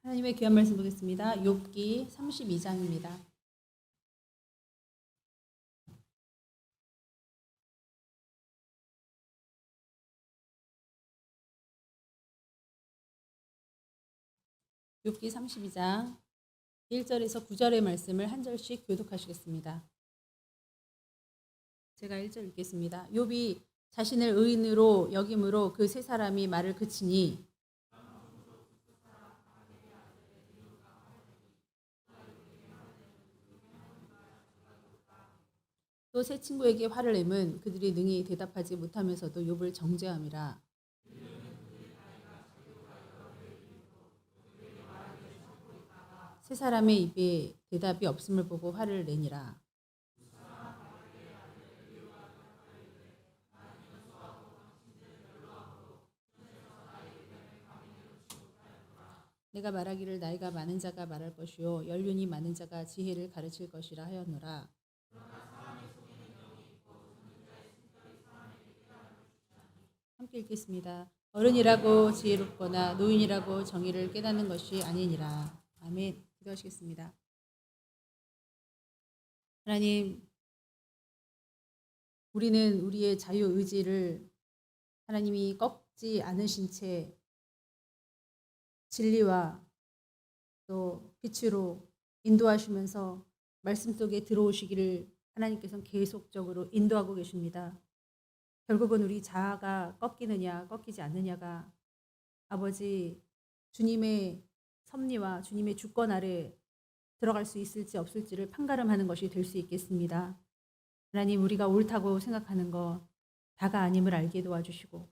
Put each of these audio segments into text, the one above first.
하나님의 귀한 말씀 보겠습니다. 욥기 32장입니다. 욥기 32장 1절에서 9절의 말씀을 한 절씩 교독하시겠습니다. 제가 1절 읽겠습니다. 욥이 자신을 의인으로 여김으로 그 세 사람이 말을 그치니 또 세 친구에게 화를 내면 그들이 능히 대답하지 못하면서도 욥을 정죄함이라. 세 사람의 입에 대답이 없음을 보고 화를 내니라. 내가 말하기를 나이가 많은 자가 말할 것이요 연륜이 많은 자가 지혜를 가르칠 것이라 하였노라. 함께 읽겠습니다. 어른이라고 지혜롭거나 노인이라고 정의를 깨닫는 것이 아니니라. 아멘. 기도하시겠습니다. 하나님, 우리는 우리의 자유의지를 하나님이 꺾지 않으신 채 진리와 또 빛으로 인도하시면서 말씀 속에 들어오시기를 하나님께서는 계속적으로 인도하고 계십니다. 결국은 우리 자아가 꺾이느냐 꺾이지 않느냐가 아버지 주님의 섭리와 주님의 주권 아래 들어갈 수 있을지 없을지를 판가름하는 것이 될 수 있겠습니다. 하나님, 우리가 옳다고 생각하는 거 다가 아님을 알게 도와주시고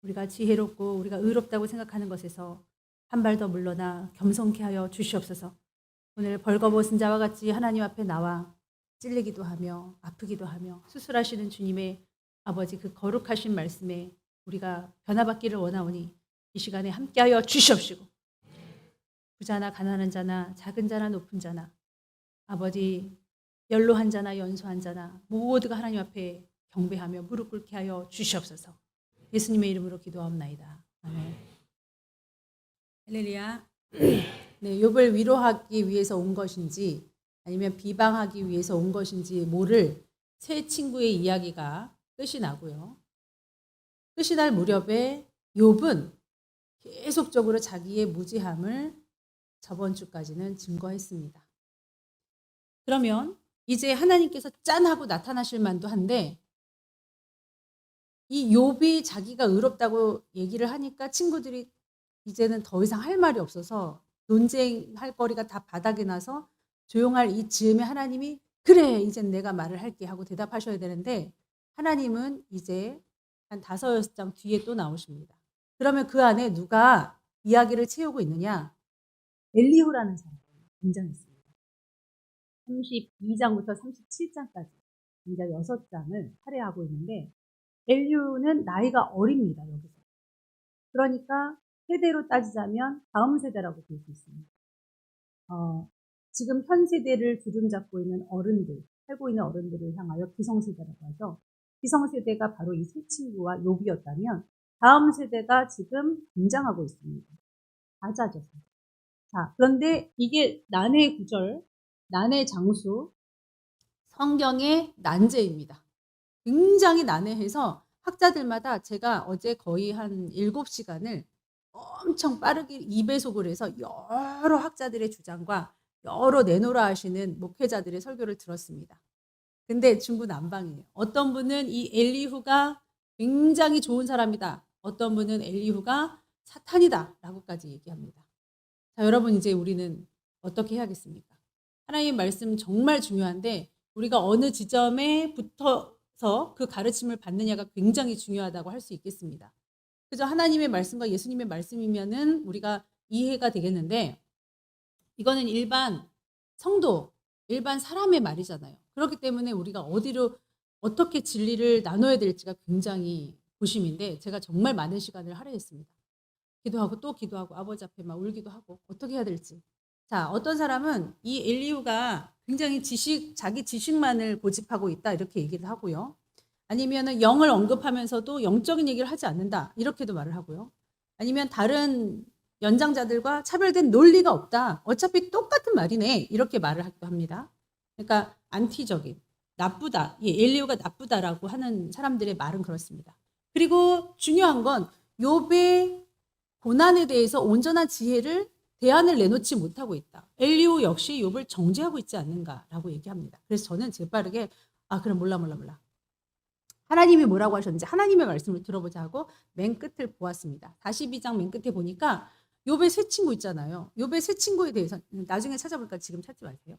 우리가 지혜롭고 우리가 의롭다고 생각하는 것에서 한 발 더 물러나 겸손케 하여 주시옵소서. 오늘 벌거벗은 자와 같이 하나님 앞에 나와 찔리기도 하며 아프기도 하며 수술하시는 주님의 아버지 그 거룩하신 말씀에 우리가 변화받기를 원하오니 이 시간에 함께하여 주시옵시고 부자나 가난한 자나 작은 자나 높은 자나 아버지 연로한 자나 연소한 자나 모두가 하나님 앞에 경배하며 무릎 꿇게 하여 주시옵소서. 예수님의 이름으로 기도하옵나이다. 아멘. 할렐루야. 네, 욥을 위로하기 위해서 온 것인지 아니면 비방하기 위해서 온 것인지 모를 세 친구의 이야기가 끝이 나고요. 끝이 날 무렵에 욥은 계속적으로 자기의 무지함을 저번 주까지는 증거했습니다. 그러면 이제 하나님께서 짠 하고 나타나실 만도 한데 이 욥이 자기가 의롭다고 얘기를 하니까 친구들이 이제는 더 이상 할 말이 없어서 논쟁할 거리가 다 바닥에 나서 조용할 이 즈음에 하나님이 그래 이젠 내가 말을 할게 하고 대답하셔야 되는데 하나님은 이제 한 5-6장 뒤에 또 나오십니다. 그러면 그 안에 누가 이야기를 채우고 있느냐? 엘리후라는 사람이 등장했습니다. 32장부터 37장까지 이제 6장을 할애하고 있는데 엘리후는 나이가 어립니다. 여기서. 그러니까 세대로 따지자면 다음 세대라고 볼 수 있습니다. 지금 현 세대를 주름잡고 있는 어른들, 살고 있는 어른들을 향하여 기성세대라고 하죠. 기성세대가 바로 이 세 친구와 욥이었다면 다음 세대가 지금 등장하고 있습니다. 사자죠. 자, 그런데 이게 난해 구절, 난해 장수, 성경의 난제입니다. 굉장히 난해해서 학자들마다 제가 어제 거의 한 7시간을 엄청 빠르게 2배속을 해서 여러 학자들의 주장과 여러 내노라 하시는 목회자들의 설교를 들었습니다. 근데 중구난방이에요. 어떤 분은 이 엘리후가 굉장히 좋은 사람이다. 어떤 분은 엘리후가 사탄이다. 라고까지 얘기합니다. 자, 여러분 이제 우리는 어떻게 해야겠습니까? 하나님의 말씀 정말 중요한데 우리가 어느 지점에 붙어서 그 가르침을 받느냐가 굉장히 중요하다고 할 수 있겠습니다. 그죠? 하나님의 말씀과 예수님의 말씀이면은 우리가 이해가 되겠는데 이거는 일반 성도, 일반 사람의 말이잖아요. 그렇기 때문에 우리가 어디로 어떻게 진리를 나눠야 될지가 굉장히 고심인데 제가 정말 많은 시간을 할애했습니다. 기도하고 또 기도하고 아버지 앞에 막 울기도 하고 어떻게 해야 될지. 자, 어떤 사람은 이 엘리후가 굉장히 자기 지식만을 고집하고 있다 이렇게 얘기를 하고요. 아니면은 영을 언급하면서도 영적인 얘기를 하지 않는다 이렇게도 말을 하고요. 아니면 다른 연장자들과 차별된 논리가 없다. 어차피 똑같은 말이네. 이렇게 말을 하기도 합니다. 그러니까 안티적인, 나쁘다. 엘리후가 나쁘다라고 하는 사람들의 말은 그렇습니다. 그리고 중요한 건 욥의 고난에 대해서 온전한 지혜를 대안을 내놓지 못하고 있다. 엘리후 역시 욥을 정죄하고 있지 않는가라고 얘기합니다. 그래서 저는 재빠르게 그럼 몰라. 하나님이 뭐라고 하셨는지 하나님의 말씀을 들어보자 하고 맨 끝을 보았습니다. 42장 맨 끝에 보니까 욥의 새 친구 있잖아요. 욥의 새 친구에 대해서 나중에 찾아볼까 지금 찾지 마세요.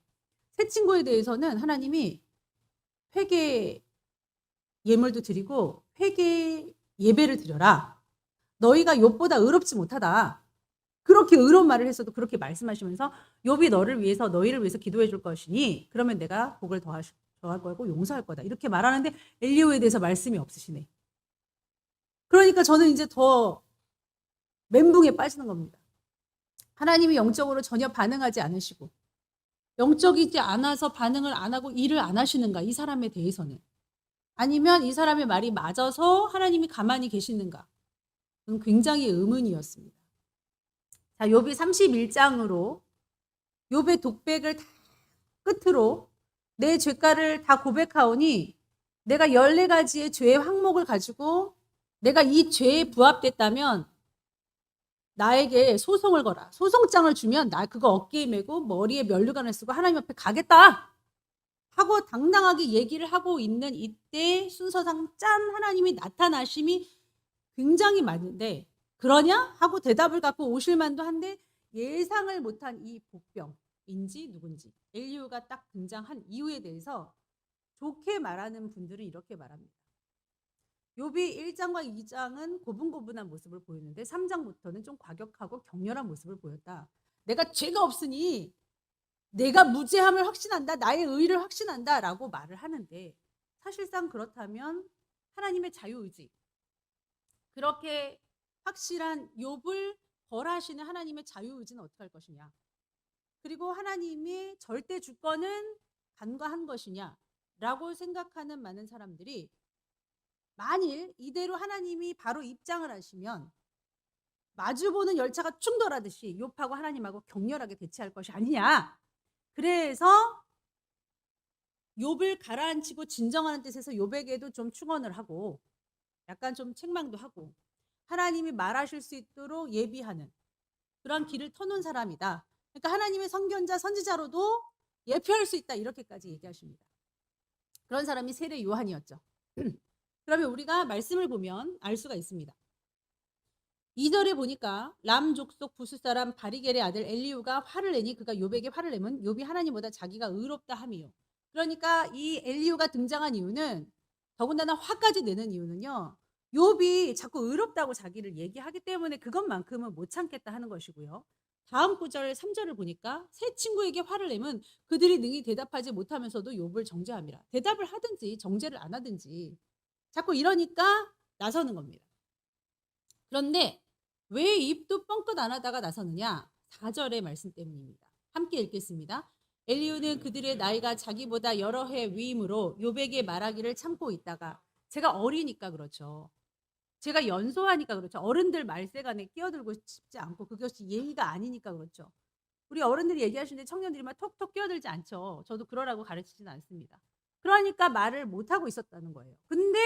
새 친구에 대해서는 하나님이 회개 예물도 드리고 회개 예배를 드려라. 너희가 욥보다 의롭지 못하다. 그렇게 의로운 말을 했어도 그렇게 말씀하시면서 욥이 너를 위해서 너희를 위해서 기도해 줄 것이니 그러면 내가 복을 더할 거고 용서할 거다. 이렇게 말하는데 엘리후에 대해서 말씀이 없으시네. 그러니까 저는 이제 더 멘붕에 빠지는 겁니다. 하나님이 영적으로 전혀 반응하지 않으시고 영적이지 않아서 반응을 안 하고 일을 안 하시는가 이 사람에 대해서는. 아니면 이 사람의 말이 맞아서 하나님이 가만히 계시는가. 그건 굉장히 의문이었습니다. 자, 욥이 31장으로 욥의 독백을 다 끝으로 내 죄가를 다 고백하오니 내가 14가지의 죄의 항목을 가지고 내가 이 죄에 부합됐다면 나에게 소송을 거라. 소송장을 주면 나 그거 어깨에 메고 머리에 면류관을 쓰고 하나님 앞에 가겠다 하고 당당하게 얘기를 하고 있는 이때 순서상 짠 하나님이 나타나심이 굉장히 많은데 그러냐 하고 대답을 갖고 오실 만도 한데 예상을 못한 이 복병인지 누군지 엘리후가 딱 등장한 이유에 대해서 좋게 말하는 분들은 이렇게 말합니다. 욥이 1장과 2장은 고분고분한 모습을 보였는데 3장부터는 좀 과격하고 격렬한 모습을 보였다. 내가 죄가 없으니 내가 무죄함을 확신한다. 나의 의를 확신한다 라고 말을 하는데 사실상 그렇다면 하나님의 자유의지 그렇게 확실한 욥을 벌하시는 하나님의 자유의지는 어떻게 할 것이냐. 그리고 하나님의 절대 주권은 간과한 것이냐 라고 생각하는 많은 사람들이 만일 이대로 하나님이 바로 입장을 하시면 마주보는 열차가 충돌하듯이 욥하고 하나님하고 격렬하게 대치할 것이 아니냐. 그래서 욥을 가라앉히고 진정하는 뜻에서 욥에게도 좀 충언을 하고 약간 좀 책망도 하고 하나님이 말하실 수 있도록 예비하는 그런 길을 터놓은 사람이다. 그러니까 하나님의 선견자 선지자로도 예표할 수 있다. 이렇게까지 얘기하십니다. 그런 사람이 세례 요한이었죠. 그러면 우리가 말씀을 보면 알 수가 있습니다. 2절에 보니까 람 족속 부스 사람 바리겔의 아들 엘리후가 화를 내니 그가 욥에게 화를 내면 욥이 하나님보다 자기가 의롭다 함이요. 그러니까 이 엘리후가 등장한 이유는 더군다나 화까지 내는 이유는요. 욥이 자꾸 의롭다고 자기를 얘기하기 때문에 그것만큼은 못 참겠다 하는 것이고요. 다음 9절 3절을 보니까 새 친구에게 화를 내면 그들이 능히 대답하지 못하면서도 욥을 정죄함이라. 대답을 하든지 정죄를 안 하든지 자꾸 이러니까 나서는 겁니다. 그런데 왜 입도 뻥끗 안 하다가 나서느냐? 4절의 말씀 때문입니다. 함께 읽겠습니다. 엘리후는 그들의 나이가 자기보다 여러 해 위임으로 욥에게 말하기를 참고 있다가 제가 어리니까 그렇죠. 제가 연소하니까 그렇죠. 어른들 말세간에 끼어들고 싶지 않고 그것이 예의가 아니니까 그렇죠. 우리 어른들이 얘기하시는데 청년들이 막 톡톡 끼어들지 않죠. 저도 그러라고 가르치지는 않습니다. 그러니까 말을 못하고 있었다는 거예요. 근데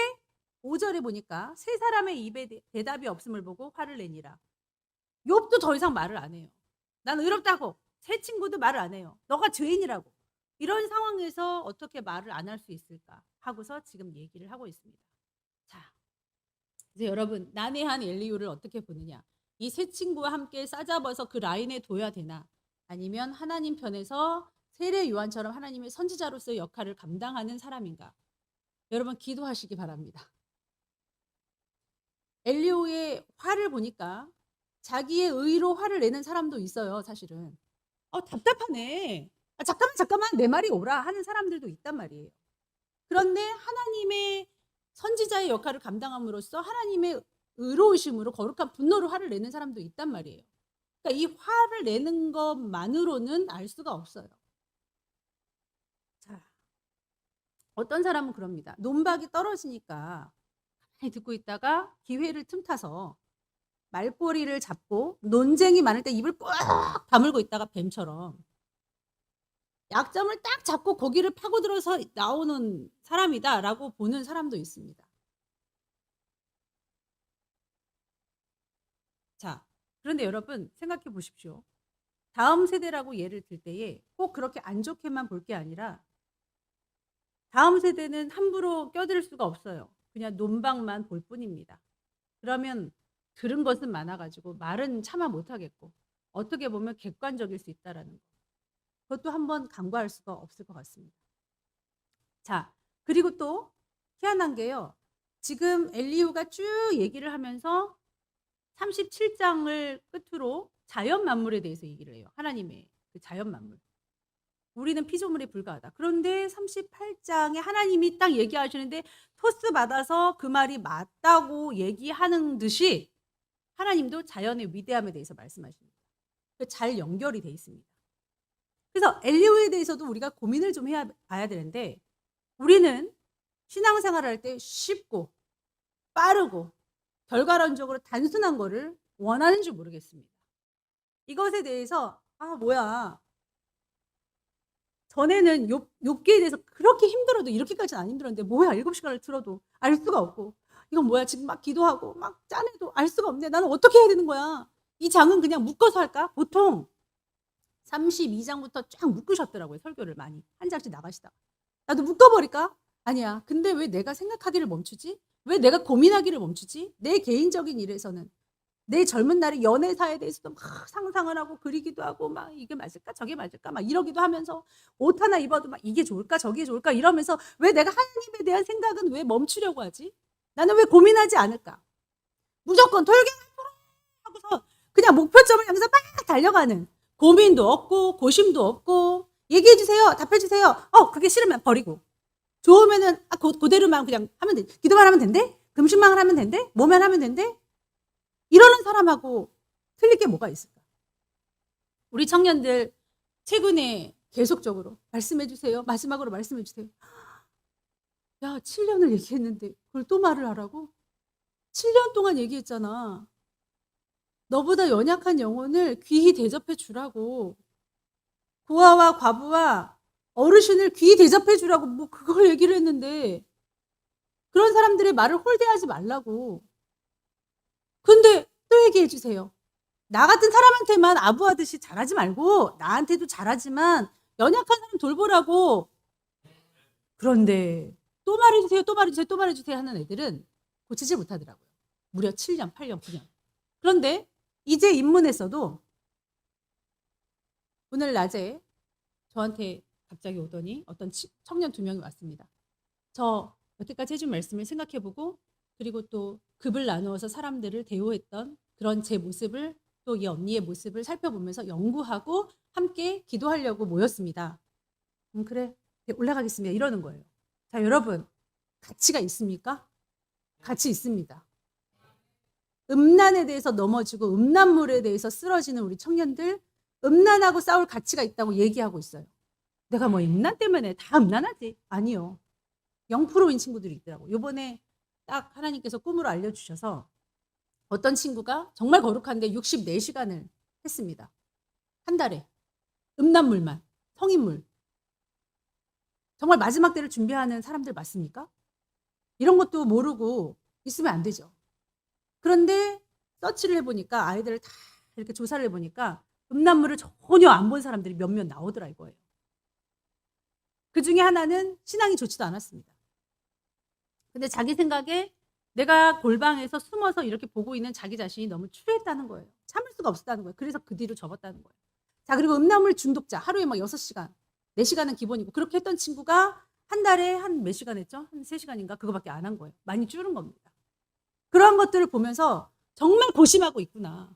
5절에 보니까 세 사람의 입에 대답이 없음을 보고 화를 내니라. 욥도 더 이상 말을 안 해요. 난 의롭다고. 새 친구도 말을 안 해요. 너가 죄인이라고. 이런 상황에서 어떻게 말을 안 할 수 있을까 하고서 지금 얘기를 하고 있습니다. 자, 이제 여러분 난해한 엘리후를 어떻게 보느냐. 이 새 친구와 함께 싸잡아서 그 라인에 둬야 되나 아니면 하나님 편에서 세례 요한처럼 하나님의 선지자로서의 역할을 감당하는 사람인가. 여러분 기도하시기 바랍니다. 엘리후의 화를 보니까 자기의 의로 화를 내는 사람도 있어요. 사실은 답답하네. 잠깐만 내 말이 오라 하는 사람들도 있단 말이에요. 그런데 하나님의 선지자의 역할을 감당함으로써 하나님의 의로우심으로 거룩한 분노로 화를 내는 사람도 있단 말이에요. 그러니까 이 화를 내는 것만으로는 알 수가 없어요. 자, 어떤 사람은 그럽니다. 논박이 떨어지니까 가만히 듣고 있다가 기회를 틈타서 말꼬리를 잡고 논쟁이 많을 때 입을 꽉 다물고 있다가 뱀처럼 약점을 딱 잡고 거기를 파고들어서 나오는 사람이다라고 보는 사람도 있습니다. 자, 그런데 여러분 생각해 보십시오. 다음 세대라고 예를 들 때에 꼭 그렇게 안 좋게만 볼 게 아니라 다음 세대는 함부로 껴들 수가 없어요. 그냥 논박만 볼 뿐입니다. 그러면 들은 것은 많아가지고 말은 차마 못하겠고 어떻게 보면 객관적일 수 있다라는 거. 그것도 한번 간과할 수가 없을 것 같습니다. 자, 그리고 또 희한한 게요. 지금 엘리후가 쭉 얘기를 하면서 37장을 끝으로 자연 만물에 대해서 얘기를 해요. 하나님의 그 자연 만물. 우리는 피조물에 불과하다. 그런데 38장에 하나님이 딱 얘기하시는데 토스 받아서 그 말이 맞다고 얘기하는 듯이 하나님도 자연의 위대함에 대해서 말씀하십니다. 잘 연결이 돼 있습니다. 그래서 엘리후에 대해서도 우리가 고민을 좀 봐야 되는데 우리는 신앙생활을 할 때 쉽고 빠르고 결과론적으로 단순한 거를 원하는 줄 모르겠습니다. 이것에 대해서 뭐야 전에는 욥기에 대해서 그렇게 힘들어도 이렇게까지는 안 힘들었는데 뭐야 7시간을 들어도 알 수가 없고 이건 뭐야 지금 막 기도하고 막 짠해도 알 수가 없네. 나는 어떻게 해야 되는 거야. 이 장은 그냥 묶어서 할까? 보통 32장부터 쫙 묶으셨더라고요. 설교를 많이 한 장씩 나가시다가 나도 묶어버릴까? 아니야. 근데 왜 내가 생각하기를 멈추지? 왜 내가 고민하기를 멈추지? 내 개인적인 일에서는 내 젊은 날의 연애사에 대해서도 막 상상을 하고 그리기도 하고 막 이게 맞을까 저게 맞을까 막 이러기도 하면서 옷 하나 입어도 막 이게 좋을까 저게 좋을까 이러면서 왜 내가 하나님에 대한 생각은 왜 멈추려고 하지? 나는 왜 고민하지 않을까? 무조건 하고서 그냥 목표점을 향해서 막 달려가는 고민도 없고 고심도 없고 얘기해 주세요. 답해 주세요. 그게 싫으면 버리고 좋으면은 그대로만 그냥 하면 돼. 기도만 하면 된대? 금식만 하면 된대? 뭐만 하면 된대? 이러는 사람하고 틀릴 게 뭐가 있을까? 우리 청년들 최근에 계속적으로 말씀해 주세요. 마지막으로 말씀해 주세요. 야, 7년을 얘기했는데 그걸 또 말을 하라고? 7년 동안 얘기했잖아. 너보다 연약한 영혼을 귀히 대접해 주라고. 고아와 과부와 어르신을 귀히 대접해 주라고 뭐 그걸 얘기를 했는데 그런 사람들의 말을 홀대하지 말라고. 근데 또 얘기해 주세요. 나 같은 사람한테만 아부하듯이 잘하지 말고 나한테도 잘하지만 연약한 사람 돌보라고. 그런데 또 말해주세요. 또 말해주세요. 또 말해주세요 하는 애들은 고치지 못하더라고요. 무려 7년, 8년, 9년. 그런데 이제 입문했어도 오늘 낮에 저한테 갑자기 오더니 어떤 청년 2명이 왔습니다. 저 여태까지 해준 말씀을 생각해보고 그리고 또 급을 나누어서 사람들을 대우했던 그런 제 모습을 또 이 언니의 모습을 살펴보면서 연구하고 함께 기도하려고 모였습니다. 그래 올라가겠습니다. 이러는 거예요. 자, 여러분 가치가 있습니까? 가치 있습니다. 음란에 대해서 넘어지고 음란물에 대해서 쓰러지는 우리 청년들 음란하고 싸울 가치가 있다고 얘기하고 있어요. 내가 뭐 음란 때문에 다 음란하지? 아니요. 0%인 친구들이 있더라고요. 요번에 딱 하나님께서 꿈으로 알려주셔서 어떤 친구가 정말 거룩한데 64시간을 했습니다. 한 달에. 음란물만. 성인물. 정말 마지막 때를 준비하는 사람들 맞습니까? 이런 것도 모르고 있으면 안 되죠. 그런데 서치를 해보니까 아이들을 다 이렇게 조사를 해보니까 음란물을 전혀 안 본 사람들이 몇몇 나오더라 이거예요. 그 중에 하나는 신앙이 좋지도 않았습니다. 근데 자기 생각에 내가 골방에서 숨어서 이렇게 보고 있는 자기 자신이 너무 추했다는 거예요. 참을 수가 없었다는 거예요. 그래서 그 뒤로 접었다는 거예요. 자, 그리고 음란물 중독자 하루에 막 6시간, 4시간은 기본이고 그렇게 했던 친구가 한 달에 한 몇 시간 했죠? 한 3시간인가? 그거밖에 안 한 거예요. 많이 줄은 겁니다. 그런 것들을 보면서 정말 고심하고 있구나.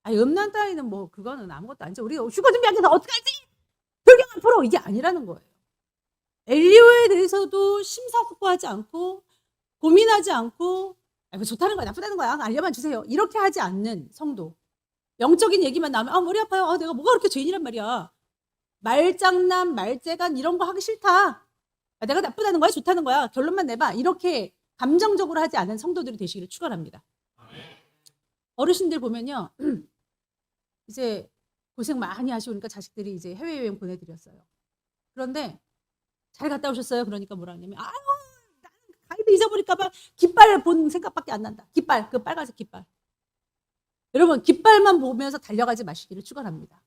음란 따위는 뭐 그거는 아무것도 아니죠. 우리가 휴가 준비하기 위해서 어떻게 하지? 불경한 프로 이게 아니라는 거예요. 엘리후에 대해서도 심사숙고하지 않고 고민하지 않고 뭐 좋다는 거야 나쁘다는 거야 알려만 주세요. 이렇게 하지 않는 성도. 영적인 얘기만 나오면 머리 아파요. 내가 뭐가 그렇게 죄인이란 말이야. 말장난, 말재간 이런 거 하기 싫다. 내가 나쁘다는 거야 좋다는 거야 결론만 내봐. 이렇게 감정적으로 하지 않은 성도들이 되시기를 축원합니다. 어르신들 보면요. 이제 고생 많이 하시니까 자식들이 이제 해외여행 보내드렸어요. 그런데 잘 갔다 오셨어요? 그러니까 뭐라 하냐면 아유 나는 가이드 잊어버릴까봐 깃발 본 생각밖에 안 난다. 깃발, 그 빨간색 깃발. 여러분 깃발만 보면서 달려가지 마시기를 축원합니다.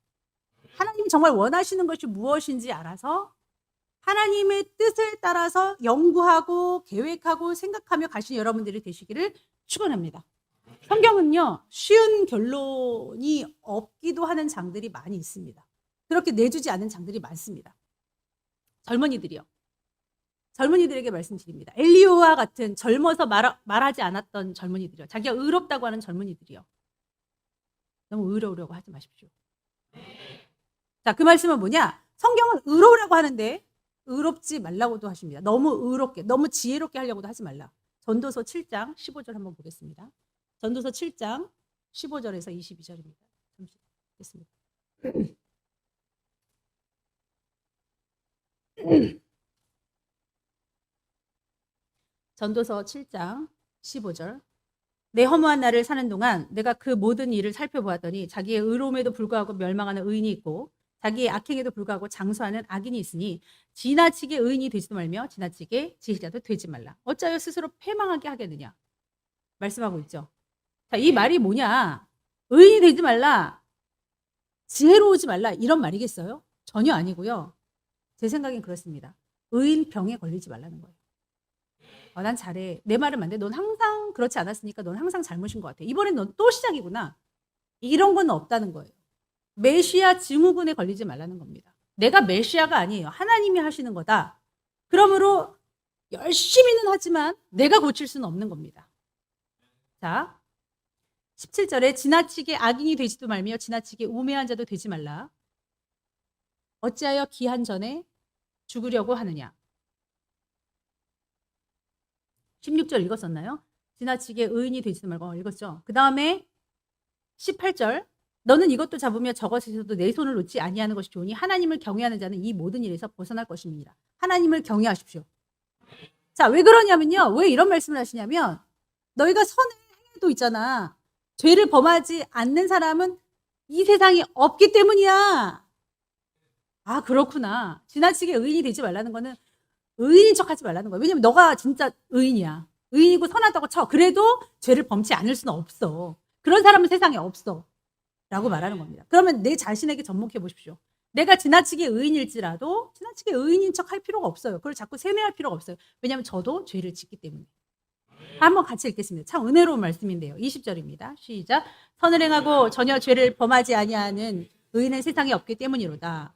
하나님이 정말 원하시는 것이 무엇인지 알아서 하나님의 뜻을 따라서 연구하고 계획하고 생각하며 가신 여러분들이 되시기를 축원합니다. 성경은요 쉬운 결론이 없기도 하는 장들이 많이 있습니다. 그렇게 내주지 않은 장들이 많습니다. 젊은이들이요. 젊은이들에게 말씀드립니다. 엘리야와 같은 젊어서 말하지 않았던 젊은이들이요. 자기가 의롭다고 하는 젊은이들이요. 너무 의로우려고 하지 마십시오. 자, 그 말씀은 뭐냐? 성경은 의로우라고 하는데 의롭지 말라고도 하십니다. 너무 의롭게, 너무 지혜롭게 하려고도 하지 말라. 전도서 7장 15절 한번 보겠습니다. 전도서 7장 15절에서 22절입니다. 잠시 보겠습니다. 전도서 7장 15절. 내 허무한 날을 사는 동안 내가 그 모든 일을 살펴보았더니 자기의 의로움에도 불구하고 멸망하는 의인이 있고 자기의 악행에도 불구하고 장수하는 악인이 있으니 지나치게 의인이 되지도 말며 지나치게 지혜자도 되지 말라. 어찌하여 스스로 패망하게 하겠느냐. 말씀하고 있죠. 자, 이 말이 뭐냐. 의인이 되지 말라. 지혜로우지 말라. 이런 말이겠어요? 전혀 아니고요. 제 생각엔 그렇습니다. 의인 병에 걸리지 말라는 거예요. 난 잘해. 내 말은 맞는데 넌 항상 그렇지 않았으니까 넌 항상 잘못인 것 같아. 이번엔 넌 또 시작이구나. 이런 건 없다는 거예요. 메시아 증후군에 걸리지 말라는 겁니다. 내가 메시아가 아니에요. 하나님이 하시는 거다. 그러므로 열심히는 하지만 내가 고칠 수는 없는 겁니다. 자, 17절에 지나치게 악인이 되지도 말며 지나치게 우매한 자도 되지 말라. 어찌하여 기한 전에 죽으려고 하느냐. 16절 읽었었나요? 지나치게 의인이 되지도 말고 읽었죠. 그 다음에 18절 너는 이것도 잡으며 저것에서도 내 손을 놓지 아니하는 것이 좋으니 하나님을 경외하는 자는 이 모든 일에서 벗어날 것입니다. 하나님을 경외하십시오. 자, 왜 그러냐면요. 왜 이런 말씀을 하시냐면 너희가 선을 행해도 있잖아. 죄를 범하지 않는 사람은 이 세상에 없기 때문이야. 아, 그렇구나. 지나치게 의인이 되지 말라는 거는 의인인 척 하지 말라는 거야. 왜냐면 너가 진짜 의인이야. 의인이고 선하다고 쳐. 그래도 죄를 범치 않을 수는 없어. 그런 사람은 세상에 없어. 라고 말하는 겁니다. 그러면 내 자신에게 접목해 보십시오. 내가 지나치게 의인일지라도 지나치게 의인인 척 할 필요가 없어요. 그걸 자꾸 세뇌할 필요가 없어요. 왜냐하면 저도 죄를 짓기 때문에. 한번 같이 읽겠습니다. 참 은혜로운 말씀인데요. 20절입니다. 시작. 선을 행하고 전혀 죄를 범하지 아니하는 의인은 세상에 없기 때문이로다.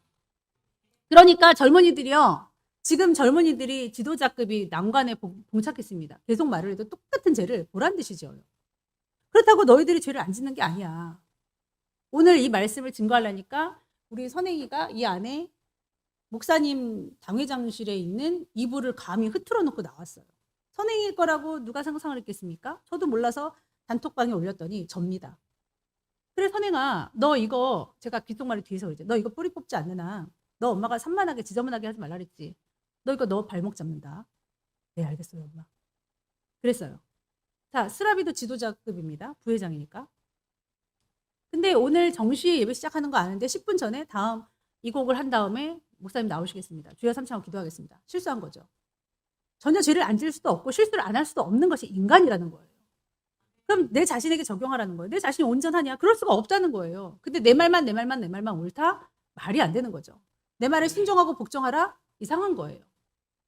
그러니까 젊은이들이요. 지금 젊은이들이 지도자급이 난관에 봉착했습니다. 계속 말을 해도 똑같은 죄를 보란 듯이 지어요. 그렇다고 너희들이 죄를 안 짓는 게 아니야. 오늘 이 말씀을 증거하려니까 우리 선행이가 이 안에 목사님 당회장실에 있는 이불을 감히 흐트러 놓고 나왔어요. 선행일 거라고 누가 상상을 했겠습니까? 저도 몰라서 단톡방에 올렸더니 접니다. 그래 선행아 너 이거 제가 귓속말이 뒤에서 그랬지. 너 이거 뿌리 뽑지 않는 한 너 엄마가 산만하게 지저분하게 하지 말라 그랬지. 너 이거 너 발목 잡는다. 네 알겠어요 엄마. 그랬어요. 자 스라비도 지도자급입니다. 부회장이니까. 근데 오늘 정시에 예배 시작하는 거 아는데 10분 전에 다음 이 곡을 한 다음에 목사님 나오시겠습니다. 주여 삼창하고 기도하겠습니다. 실수한 거죠. 전혀 죄를 안 지을 수도 없고 실수를 안 할 수도 없는 것이 인간이라는 거예요. 그럼 내 자신에게 적용하라는 거예요. 내 자신이 온전하냐? 그럴 수가 없다는 거예요. 근데 내 말만 옳다? 말이 안 되는 거죠. 내 말에 순종하고 복종하라? 이상한 거예요.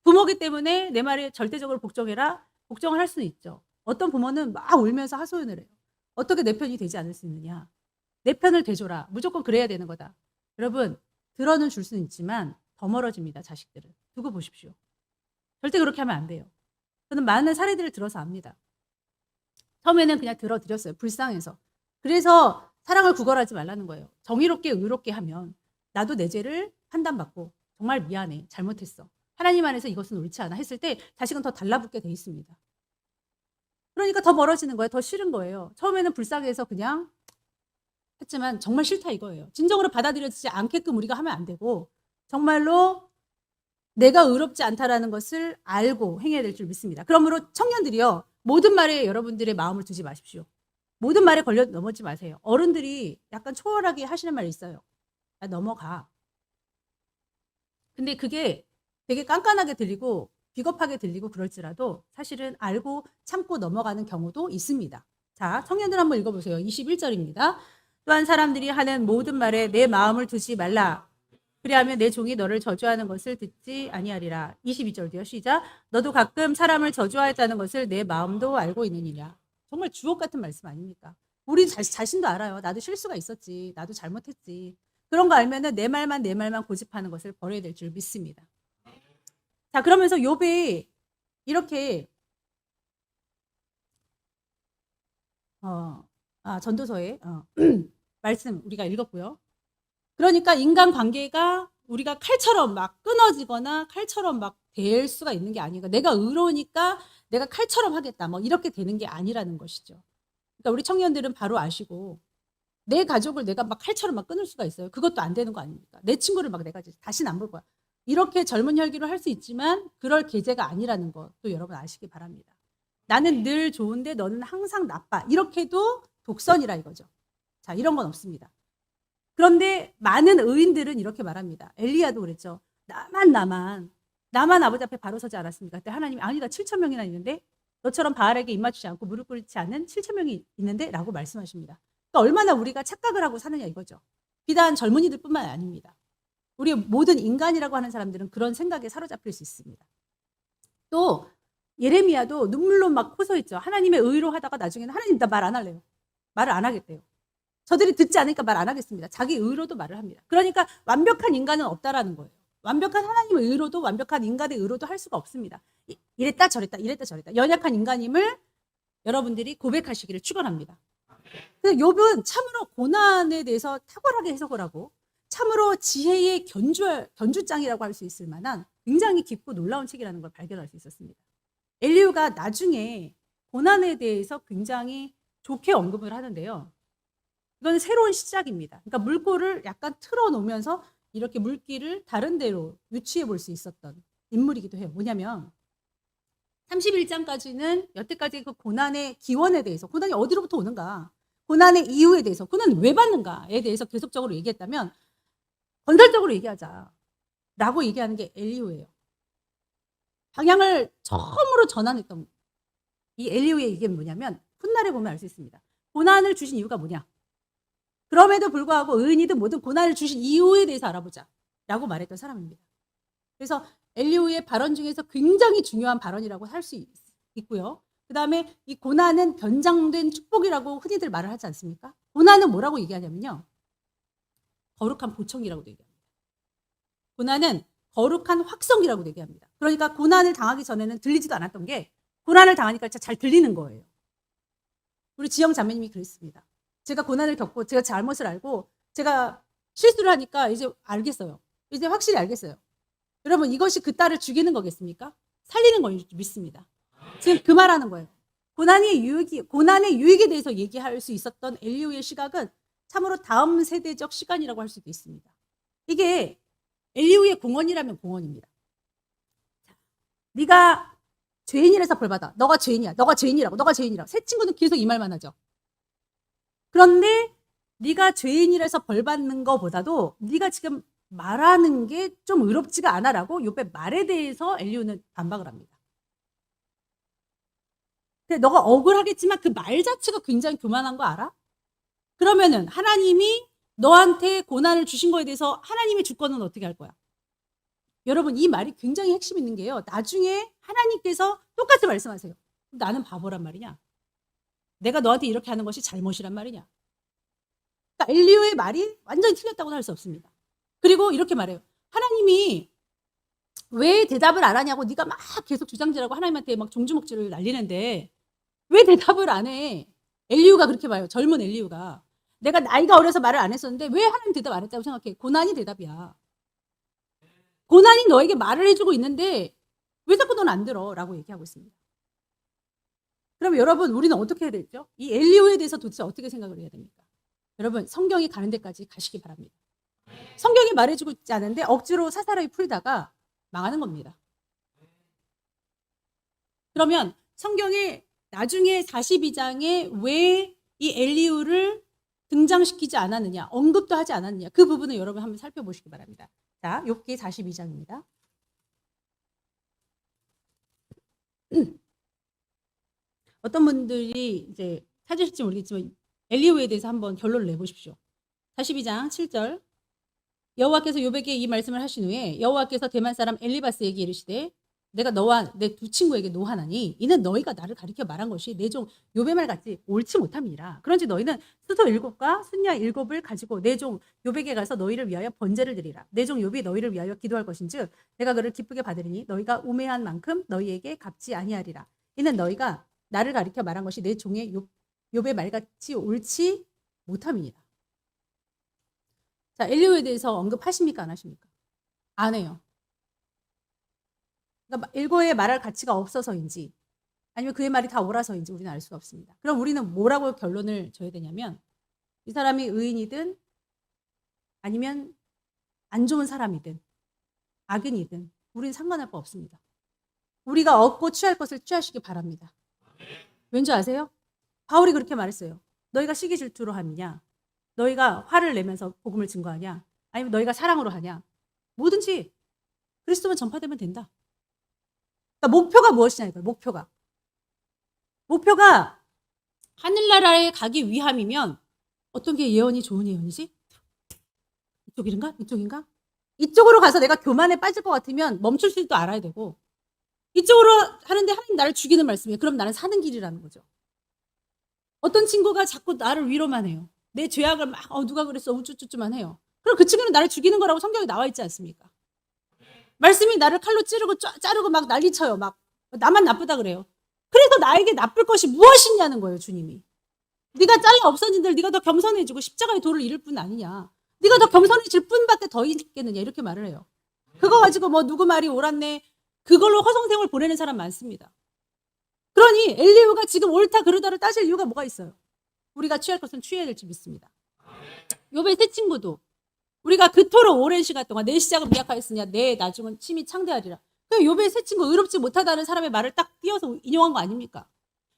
부모기 때문에 내 말에 절대적으로 복종해라? 복종을 할 수는 있죠. 어떤 부모는 막 울면서 하소연을 해요. 어떻게 내 편이 되지 않을 수 있느냐? 내 편을 대줘라. 무조건 그래야 되는 거다. 여러분 들어는 줄 수는 있지만 더 멀어집니다. 자식들을. 두고 보십시오. 절대 그렇게 하면 안 돼요. 저는 많은 사례들을 들어서 압니다. 처음에는 그냥 들어드렸어요. 불쌍해서. 그래서 사랑을 구걸하지 말라는 거예요. 정의롭게 의롭게 하면 나도 내 죄를 판단받고 정말 미안해. 잘못했어. 하나님 안에서 이것은 옳지 않아 했을 때 자식은 더 달라붙게 돼 있습니다. 그러니까 더 멀어지는 거예요. 더 싫은 거예요. 처음에는 불쌍해서 그냥 했지만 정말 싫다 이거예요. 진정으로 받아들여지지 않게끔 우리가 하면 안 되고 정말로 내가 의롭지 않다라는 것을 알고 행해야 될 줄 믿습니다. 그러므로 청년들이요. 모든 말에 여러분들의 마음을 두지 마십시오. 모든 말에 걸려 넘어지 마세요. 어른들이 약간 초월하게 하시는 말이 있어요. 야, 넘어가. 근데 그게 되게 깐깐하게 들리고 비겁하게 들리고 그럴지라도 사실은 알고 참고 넘어가는 경우도 있습니다. 자, 청년들 한번 읽어보세요. 21절입니다. 또한 사람들이 하는 모든 말에 내 마음을 두지 말라. 그리하면 내 종이 너를 저주하는 것을 듣지 아니하리라. 22절도요. 시작. 너도 가끔 사람을 저주하였다는 것을 내 마음도 알고 있느니라. 정말 주옥 같은 말씀 아닙니까? 우리 자신도 알아요. 나도 실수가 있었지. 나도 잘못했지. 그런 거 알면은 내 말만 고집하는 것을 버려야 될 줄 믿습니다. 자, 그러면서 욥이 이렇게 전도서에 말씀 우리가 읽었고요. 그러니까 인간 관계가 우리가 칼처럼 막 끊어지거나 칼처럼 막 될 수가 있는 게 아니고 내가 의로우니까 내가 칼처럼 하겠다 뭐 이렇게 되는 게 아니라는 것이죠. 그러니까 우리 청년들은 바로 아시고 내 가족을 내가 막 칼처럼 막 끊을 수가 있어요. 그것도 안 되는 거 아닙니까? 내 친구를 막 내가 다시는 안 볼 거야. 이렇게 젊은 혈기로 할 수 있지만 그럴 계제가 아니라는 것도 여러분 아시기 바랍니다. 나는 늘 좋은데 너는 항상 나빠. 이렇게도 독선이라 이거죠. 자, 이런 건 없습니다. 그런데 많은 의인들은 이렇게 말합니다. 엘리야도 그랬죠. 나만 아버지 앞에 바로 서지 않았습니까? 그때 하나님이 아니다 7천 명이나 있는데 너처럼 바알에게 입맞추지 않고 무릎 꿇지 않은 7천 명이 있는데 라고 말씀하십니다. 그러니까 얼마나 우리가 착각을 하고 사느냐 이거죠. 비단 젊은이들 뿐만 아닙니다. 우리 모든 인간이라고 하는 사람들은 그런 생각에 사로잡힐 수 있습니다. 또 예레미야도 눈물로 막 호소했죠. 하나님의 의로 하다가 나중에는 하나님 나 말 안 할래요. 말을 안 하겠대요. 저들이 듣지 않으니까 말 안 하겠습니다. 자기 의로도 말을 합니다. 그러니까 완벽한 인간은 없다라는 거예요. 완벽한 하나님의 의로도 완벽한 인간의 의로도 할 수가 없습니다. 이랬다 저랬다 연약한 인간임을 여러분들이 고백하시기를 축원합니다. 그래서 욥은 참으로 고난에 대해서 탁월하게 해석을 하고 참으로 지혜의 견주장이라고 할 수 있을 만한 굉장히 깊고 놀라운 책이라는 걸 발견할 수 있었습니다. 엘리후가 나중에 고난에 대해서 굉장히 좋게 언급을 하는데요. 이건 새로운 시작입니다. 그러니까 물꼬를 약간 틀어놓으면서 이렇게 물길을 다른 데로 유치해 볼 수 있었던 인물이기도 해요. 뭐냐면 31장까지는 여태까지 그 고난의 기원에 대해서 고난이 어디로부터 오는가 고난의 이유에 대해서 고난을 왜 받는가에 대해서 계속적으로 얘기했다면 건설적으로 얘기하자라고 얘기하는 게 엘리후예요. 방향을 처음으로 전환했던 이 엘리후의 얘기는 뭐냐면 훗날에 보면 알 수 있습니다. 고난을 주신 이유가 뭐냐? 그럼에도 불구하고 의인이든 뭐든 고난을 주신 이유에 대해서 알아보자 라고 말했던 사람입니다. 그래서 엘리후의 발언 중에서 굉장히 중요한 발언이라고 할 수 있고요. 그 다음에 이 고난은 변장된 축복이라고 흔히들 말을 하지 않습니까? 고난은 뭐라고 얘기하냐면요. 거룩한 보청이라고도 얘기합니다. 고난은 거룩한 확성이라고 얘기합니다. 그러니까 고난을 당하기 전에는 들리지도 않았던 게 고난을 당하니까 진짜 잘 들리는 거예요. 우리 지영 자매님이 그랬습니다. 제가 고난을 겪고 제가 잘못을 알고 제가 실수를 하니까 이제 알겠어요. 이제 확실히 알겠어요. 여러분 이것이 그 딸을 죽이는 거겠습니까? 살리는 걸 믿습니다. 지금 그 말하는 거예요. 고난의 유익에 대해서 얘기할 수 있었던 엘리후의 시각은 참으로 다음 세대적 시간이라고 할 수도 있습니다. 이게 엘리후의 공헌이라면 공헌입니다. 네가 죄인이라서 벌받아. 너가 죄인이야. 너가 죄인이라고. 새 친구는 계속 이 말만 하죠. 그런데 네가 죄인이라서 벌받는 것보다도 네가 지금 말하는 게 좀 의롭지가 않아라고 욥의 말에 대해서 엘리후는 반박을 합니다. 근데 너가 억울하겠지만 그 말 자체가 굉장히 교만한 거 알아? 그러면은 하나님이 너한테 고난을 주신 거에 대해서 하나님의 주권은 어떻게 할 거야? 여러분 이 말이 굉장히 핵심 있는 게요. 나중에 하나님께서 똑같이 말씀하세요. 나는 바보란 말이냐? 내가 너한테 이렇게 하는 것이 잘못이란 말이냐? 그러니까 엘리후의 말이 완전히 틀렸다고는 할 수 없습니다. 그리고 이렇게 말해요. 하나님이 왜 대답을 안 하냐고 네가 막 계속 주장질하고 하나님한테 막 종주먹질을 날리는데 왜 대답을 안 해? 엘리후가 그렇게 봐요. 젊은 엘리후가. 내가 나이가 어려서 말을 안 했었는데 왜 하나님 대답 안 했다고 생각해? 고난이 대답이야. 고난이 너에게 말을 해주고 있는데 왜 자꾸 넌 안 들어? 라고 얘기하고 있습니다. 그럼 여러분 우리는 어떻게 해야 되죠? 이 엘리후에 대해서 도대체 어떻게 생각을 해야 됩니까? 여러분 성경이 가는 데까지 가시기 바랍니다. 성경이 말해주고 있지 않은데 억지로 사사로이 풀다가 망하는 겁니다. 그러면 성경에 나중에 42장에 왜 이 엘리후를 등장시키지 않았느냐, 언급도 하지 않았느냐, 그 부분을 여러분 한번 살펴보시기 바랍니다. 자, 욥기 42장입니다. 어떤 분들이 이제 찾으실지 모르겠지만 엘리후에 대해서 한번 결론을 내보십시오. 42장 7절. 여호와께서 욥에게 이 말씀을 하신 후에 여호와께서 대만 사람 엘리바스에게 이르시되 내가 너와 내 두 친구에게 노하나니 이는 너희가 나를 가리켜 말한 것이 내 종 욥의 말 같이 옳지 못함이니라. 그런지 너희는 수소 7과 순야 7을 가지고 내 종 욥에게 가서 너희를 위하여 번제를 드리라. 내 종 욥이 너희를 위하여 기도할 것인즉 내가 그를 기쁘게 받으리니 너희가 우매한 만큼 너희에게 갚지 아니하리라. 이는 너희가 나를 가리켜 말한 것이 내 종의 욥의 말같이 옳지 못함이니라. 자, 엘리후에 대해서 언급하십니까? 안 하십니까? 안 해요. 그러니까 엘고에 말할 가치가 없어서인지 아니면 그의 말이 다 옳아서인지 우리는 알 수가 없습니다. 그럼 우리는 뭐라고 결론을 줘야 되냐면 이 사람이 의인이든 아니면 안 좋은 사람이든 악인이든 우리는 상관할 거 없습니다. 우리가 얻고 취할 것을 취하시기 바랍니다. 왠지 아세요? 바울이 그렇게 말했어요. 너희가 시기 질투로 하느냐? 너희가 화를 내면서 복음을 증거하냐? 아니면 너희가 사랑으로 하냐? 뭐든지 그리스도만 전파되면 된다. 그러니까 목표가 무엇이냐 이거예요. 목표가 하늘나라에 가기 위함이면 어떤 게 예언이 좋은 예언이지? 이쪽인가? 이쪽인가? 이쪽으로 가서 내가 교만에 빠질 것 같으면 멈출 줄도 알아야 되고 이쪽으로 하는데 하나님 나를 죽이는 말씀이에요. 그럼 나는 사는 길이라는 거죠. 어떤 친구가 자꾸 나를 위로만 해요. 내 죄악을 막 누가 그랬어 우쭈쭈쭈만 해요. 그럼 그 친구는 나를 죽이는 거라고 성경에 나와 있지 않습니까? 말씀이 나를 칼로 찌르고 자르고 막 난리쳐요. 막 나만 나쁘다 그래요. 그래서 나에게 나쁠 것이 무엇이냐는 거예요. 주님이. 네가 잘라 없어진들 네가 더 겸손해지고 십자가의 도를 이룰 뿐 아니냐. 네가 더 겸손해질 뿐밖에 더 있겠느냐 이렇게 말을 해요. 그거 가지고 뭐 누구 말이 옳았네 그걸로 허송세월 보내는 사람 많습니다. 그러니 엘리후가 지금 옳다 그르다를 따질 이유가 뭐가 있어요? 우리가 취할 것은 취해야 될지 믿습니다. 욥의 세 친구도 우리가 그토록 오랜 시간 동안 내 시작은 미약하였으냐 내 나중은 침이 창대하리라. 그 욥의 세 친구 의롭지 못하다는 사람의 말을 딱 띄어서 인용한 거 아닙니까?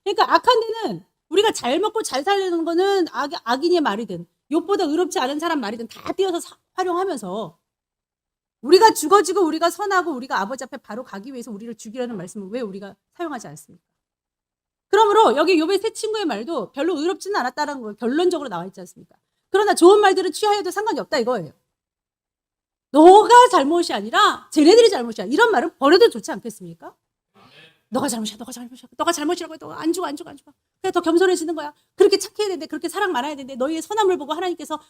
그러니까 악한 데는 우리가 잘 먹고 잘 살려는 거는 악인의 말이든 욥보다 의롭지 않은 사람 말이든 다 띄어서 활용하면서 우리가 죽어지고 우리가 선하고 우리가 아버지 앞에 바로 가기 위해서 우리를 죽이라는 말씀을 왜 우리가 사용하지 않습니까? 그러므로 여기 욥의 세 친구의 말도 별로 의롭지는 않았다는 거 결론적으로 나와 있지 않습니까? 그러나 좋은 말들은 취하여도 상관이 없다 이거예요. 너가 잘못이 아니라 쟤네들이 잘못이야. 이런 말은 버려도 좋지 않겠습니까? 너가 잘못이야. 너가 잘못이라고 해도 안 죽어. 그래 더 겸손해지는 거야. 그렇게 착해야 되는데 그렇게 사랑 많아야 되는데 너희의 선함을 보고 하나님께서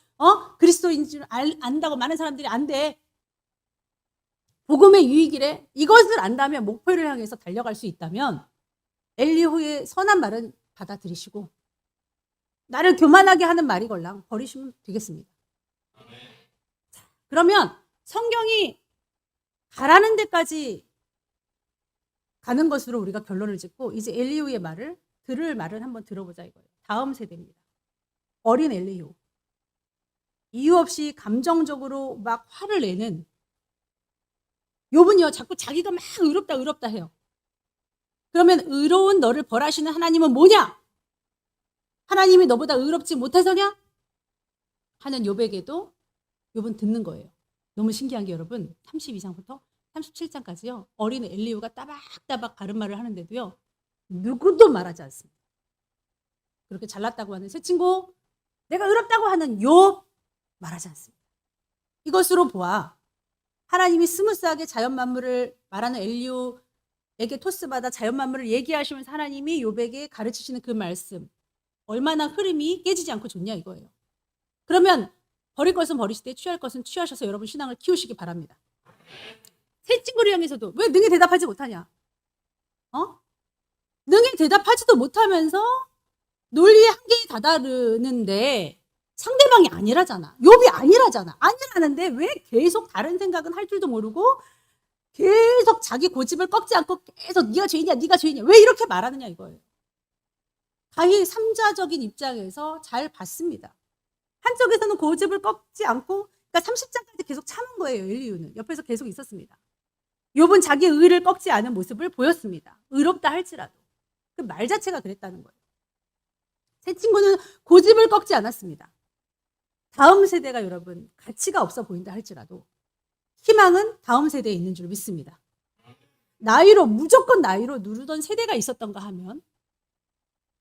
그리스도인 줄 안다고 많은 사람들이 안 돼. 복음의 유익이래. 이것을 안다면 목표를 향해서 달려갈 수 있다면 엘리후의 선한 말은 받아들이시고 나를 교만하게 하는 말이걸랑 버리시면 되겠습니다. 자, 그러면 성경이 가라는 데까지 가는 것으로 우리가 결론을 짓고 이제 엘리후의 말을 들을 말을 한번 들어보자 이거예요. 다음 세대입니다. 어린 엘리후. 이유 없이 감정적으로 막 화를 내는 욥은요 자꾸 자기가 막 의롭다 해요. 그러면 의로운 너를 벌하시는 하나님은 뭐냐? 하나님이 너보다 의롭지 못해서냐? 하는 욥에게도 욥은 듣는 거예요. 너무 신기한 게 여러분 32장부터 37장까지요. 어린 엘리후가 따박따박 바른 말을 하는데도요. 누구도 말하지 않습니다. 그렇게 잘났다고 하는 새 친구, 내가 의롭다고 하는 욥 말하지 않습니다. 이것으로 보아 하나님이 스무스하게 자연 만물을 말하는 엘리후에게 토스받아 자연 만물을 얘기하시면서 하나님이 욥에게 가르치시는 그 말씀 얼마나 흐름이 깨지지 않고 좋냐 이거예요. 그러면 버릴 것은 버리시되 취할 것은 취하셔서 여러분 신앙을 키우시기 바랍니다. 새 친구를 향해서도 왜 능히 대답하지 못하냐? 능히 대답하지도 못하면서 논리의 한계에 다다르는데 상대방이 아니라잖아. 욥이 아니라잖아. 아니라는데 왜 계속 다른 생각은 할 줄도 모르고 계속 자기 고집을 꺾지 않고 계속 네가 죄인이야 왜 이렇게 말하느냐 이거예요. 가히 삼자적인 입장에서 잘 봤습니다. 한쪽에서는 고집을 꺾지 않고 그러니까 30장까지 계속 참은 거예요. 엘리후는 옆에서 계속 있었습니다. 욥은 자기 의를 꺾지 않은 모습을 보였습니다. 의롭다 할지라도 그 말 자체가 그랬다는 거예요. 새 친구는 고집을 꺾지 않았습니다. 다음 세대가 여러분 가치가 없어 보인다 할지라도 희망은 다음 세대에 있는 줄 믿습니다. 나이로 무조건 나이로 누르던 세대가 있었던가 하면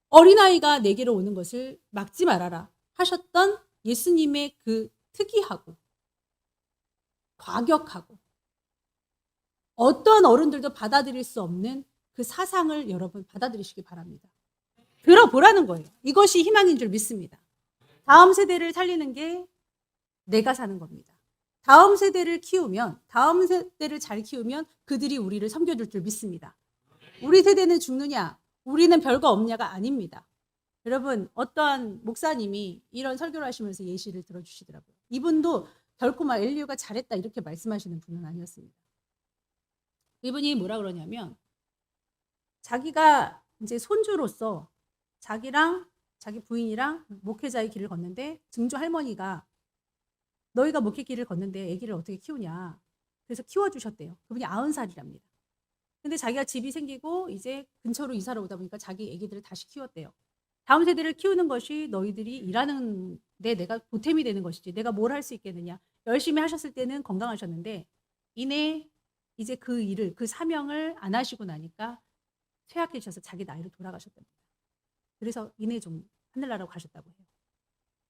어린아이가 내게로 오는 것을 막지 말아라 하셨던 예수님의 그 특이하고 과격하고 어떤 어른들도 받아들일 수 없는 그 사상을 여러분 받아들이시기 바랍니다. 들어보라는 거예요. 이것이 희망인 줄 믿습니다. 다음 세대를 살리는 게 내가 사는 겁니다. 다음 세대를 키우면, 다음 세대를 잘 키우면 그들이 우리를 섬겨줄 줄 믿습니다. 우리 세대는 죽느냐, 우리는 별거 없냐가 아닙니다. 여러분, 어떠한 목사님이 이런 설교를 하시면서 예시를 들어주시더라고요. 이분도 결코 막 엘리야가 잘했다 이렇게 말씀하시는 분은 아니었습니다. 이분이 뭐라 그러냐면 자기가 이제 손주로서 자기랑 자기 부인이랑 목회자의 길을 걷는데 증조 할머니가 너희가 목회 길을 걷는데 아기를 어떻게 키우냐. 그래서 키워주셨대요. 그분이 90살이랍니다. 근데 자기가 집이 생기고 이제 근처로 이사를 오다 보니까 자기 아기들을 다시 키웠대요. 다음 세대를 키우는 것이 너희들이 일하는 데 내가 보탬이 되는 것이지 내가 뭘 할 수 있겠느냐. 열심히 하셨을 때는 건강하셨는데 이내 이제 그 일을 그 사명을 안 하시고 나니까 쇠약해지셔서 자기 나이로 돌아가셨답니다. 그래서 이내 좀 하늘나라로 가셨다고 해요.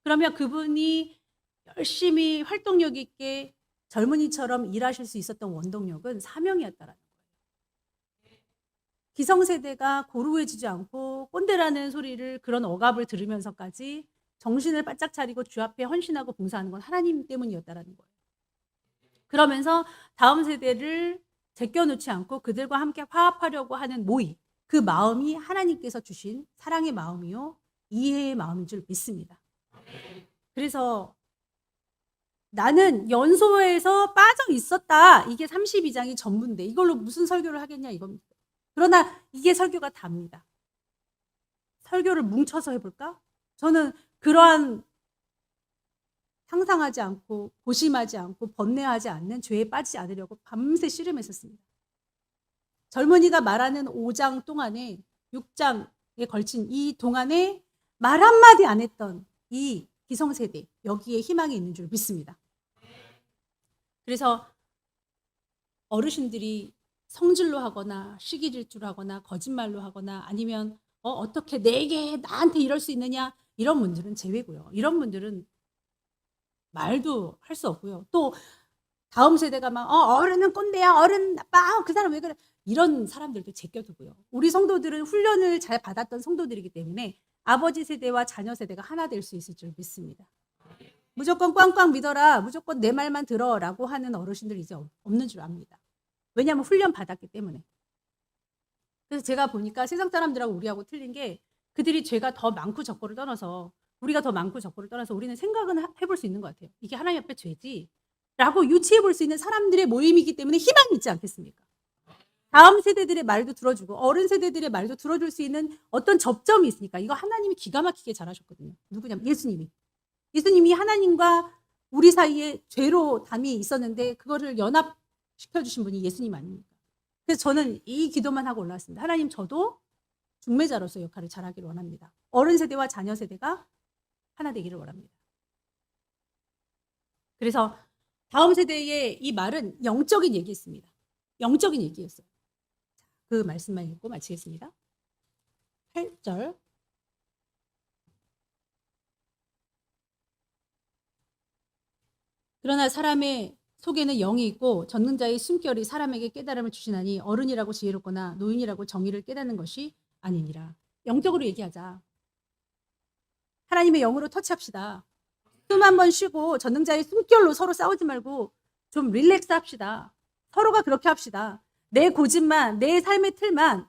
그러면 그분이 열심히 활동력 있게 젊은이처럼 일하실 수 있었던 원동력은 사명이었다라는 거예요. 기성세대가 고루해지지 않고 꼰대라는 소리를 그런 억압을 들으면서까지 정신을 바짝 차리고 주 앞에 헌신하고 봉사하는 건 하나님 때문이었다라는 거예요. 그러면서 다음 세대를 제껴놓지 않고 그들과 함께 화합하려고 하는 모의, 그 마음이 하나님께서 주신 사랑의 마음이요 이해의 마음인 줄 믿습니다. 그래서 나는 연소에서 빠져 있었다. 이게 32장이 전부인데 이걸로 무슨 설교를 하겠냐 이겁니다. 그러나 이게 설교가 답니다. 설교를 뭉쳐서 해볼까? 저는 그러한 상상하지 않고 고심하지 않고 번뇌하지 않는 죄에 빠지지 않으려고 밤새 씨름했었습니다. 젊은이가 말하는 5장 동안에 6장에 걸친 이 동안에 말 한마디 안 했던 이 기성세대 여기에 희망이 있는 줄 믿습니다. 그래서 어르신들이 성질로 하거나 시기질투로 하거나 거짓말로 하거나 아니면 어떻게 내게 나한테 이럴 수 있느냐 이런 분들은 제외고요. 이런 분들은 말도 할 수 없고요. 또 다음 세대가 막 어른은 꼰대야 어른 나빠 그 사람 왜 그래 이런 사람들도 제껴두고요. 우리 성도들은 훈련을 잘 받았던 성도들이기 때문에 아버지 세대와 자녀 세대가 하나 될 수 있을 줄 믿습니다. 무조건 꽝꽝 믿어라 무조건 내 말만 들어라고 하는 어르신들 이제 없는 줄 압니다. 왜냐하면 훈련 받았기 때문에. 그래서 제가 보니까 세상 사람들하고 우리하고 틀린 게 그들이 죄가 더 많고 적고를 떠나서 우리가 더 많고 적고를 떠나서 우리는 생각은 해볼 수 있는 것 같아요. 이게 하나님 앞에 죄지 라고 유치해 볼 수 있는 사람들의 모임이기 때문에 희망이 있지 않겠습니까? 다음 세대들의 말도 들어주고 어른 세대들의 말도 들어줄 수 있는 어떤 접점이 있으니까 이거 하나님이 기가 막히게 잘하셨거든요. 누구냐면 예수님이. 예수님이 하나님과 우리 사이에 죄로 담이 있었는데 그거를 연합시켜주신 분이 예수님 아닙니까? 그래서 저는 이 기도만 하고 올라왔습니다. 하나님 저도 중매자로서 역할을 잘하기를 원합니다. 어른 세대와 자녀 세대가 하나 되기를 원합니다. 그래서 다음 세대의 이 말은 영적인 얘기였습니다. 영적인 얘기였어요. 그 말씀만 읽고 마치겠습니다. 8절. 그러나 사람의 속에는 영이 있고 전능자의 숨결이 사람에게 깨달음을 주시나니 어른이라고 지혜롭거나 노인이라고 정의를 깨닫는 것이 아니니라. 영적으로 얘기하자. 하나님의 영으로 터치합시다. 숨 한번 쉬고 전능자의 숨결로 서로 싸우지 말고 좀 릴렉스 합시다. 서로가 그렇게 합시다. 내 고집만, 내 삶의 틀만,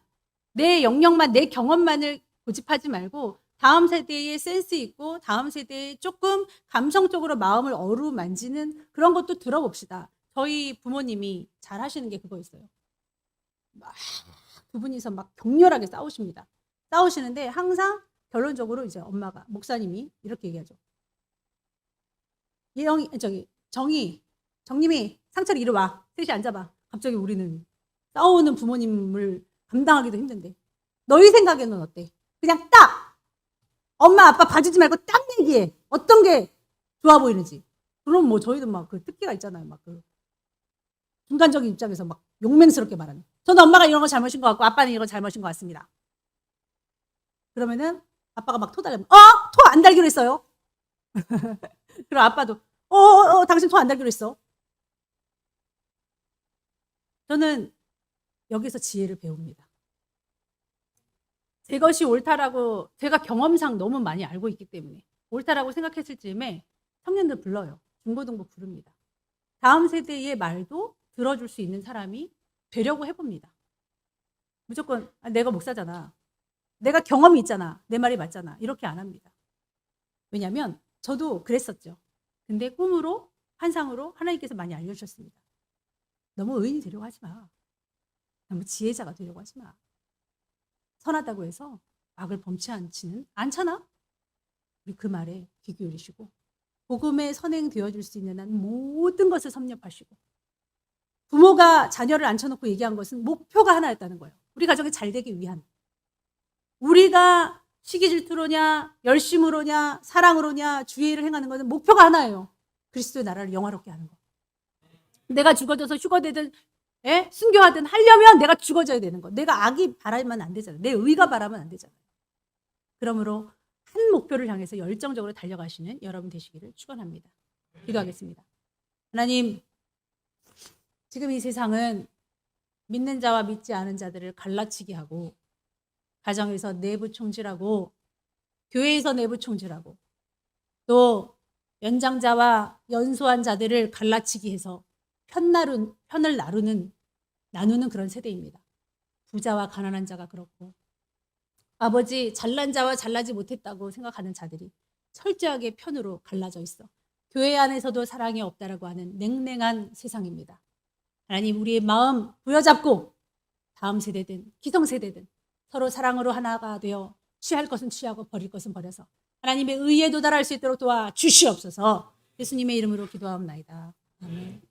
내 영역만, 내 경험만을 고집하지 말고 다음 세대의 센스 있고 다음 세대에 조금 감성적으로 마음을 어루만지는 그런 것도 들어봅시다. 저희 부모님이 잘 하시는 게 그거였어요. 막 두 분이서 막 격렬하게 싸우십니다. 싸우시는데 항상 결론적으로 이제 엄마가 목사님이 이렇게 얘기하죠. 정님이 상철이 이리 와. 셋이 앉아봐. 갑자기 우리는 싸우는 부모님을 감당하기도 힘든데 너희 생각에는 어때? 그냥 딱 엄마 아빠 봐주지 말고 딱 얘기해. 어떤 게 좋아 보이는지. 그럼 뭐 저희도 막 그 특기가 있잖아요. 막 그 중간적인 입장에서 막 용맹스럽게 말하는. 저는 엄마가 이런 거 잘못인 것 같고 아빠는 이런 거 잘못인 것 같습니다. 그러면은 아빠가 막 토 달라면 토 안 달기로 했어요. 그럼 아빠도 당신 토 안 달기로 했어. 저는 여기서 지혜를 배웁니다. 제 것이 옳다라고 제가 경험상 너무 많이 알고 있기 때문에 옳다라고 생각했을 즈음에 청년들 불러요. 중고등부 부릅니다. 다음 세대의 말도 들어줄 수 있는 사람이 되려고 해봅니다. 무조건 내가 목사잖아. 내가 경험이 있잖아. 내 말이 맞잖아. 이렇게 안 합니다. 왜냐하면 저도 그랬었죠. 근데 꿈으로 환상으로 하나님께서 많이 알려주셨습니다. 너무 의인이 되려고 하지 마. 너무 지혜자가 되려고 하지 마. 선하다고 해서 악을 범치 않잖아. 우리 그 말에 귀 기울이시고 복음에 선행되어줄 수 있는 한 모든 것을 섭렵하시고 부모가 자녀를 앉혀놓고 얘기한 것은 목표가 하나였다는 거예요. 우리 가정이 잘 되기 위한. 우리가 시기 질투로냐 열심으로냐 사랑으로냐 주의 일을 행하는 것은 목표가 하나예요. 그리스도의 나라를 영화롭게 하는 거. 내가 죽어져서 휴거되든 순교하든 하려면 내가 죽어져야 되는 거. 내가 악이 바라면 안 되잖아요. 내 의가 바라면 안 되잖아요. 그러므로 한 목표를 향해서 열정적으로 달려가시는 여러분 되시기를 축원합니다. 기도하겠습니다. 하나님, 지금 이 세상은 믿는 자와 믿지 않은 자들을 갈라치게 하고 가정에서 내부 총질하고 교회에서 내부 총질하고 또 연장자와 연소한 자들을 갈라치기 해서 편을 나누는 그런 세대입니다. 부자와 가난한 자가 그렇고 아버지 잘난 자와 잘나지 못했다고 생각하는 자들이 철저하게 편으로 갈라져 있어. 교회 안에서도 사랑이 없다라고 하는 냉랭한 세상입니다. 하나님 우리의 마음 부여잡고 다음 세대든 기성세대든 서로 사랑으로 하나가 되어 취할 것은 취하고 버릴 것은 버려서 하나님의 의에 도달할 수 있도록 도와주시옵소서. 예수님의 이름으로 기도하옵나이다. 아멘.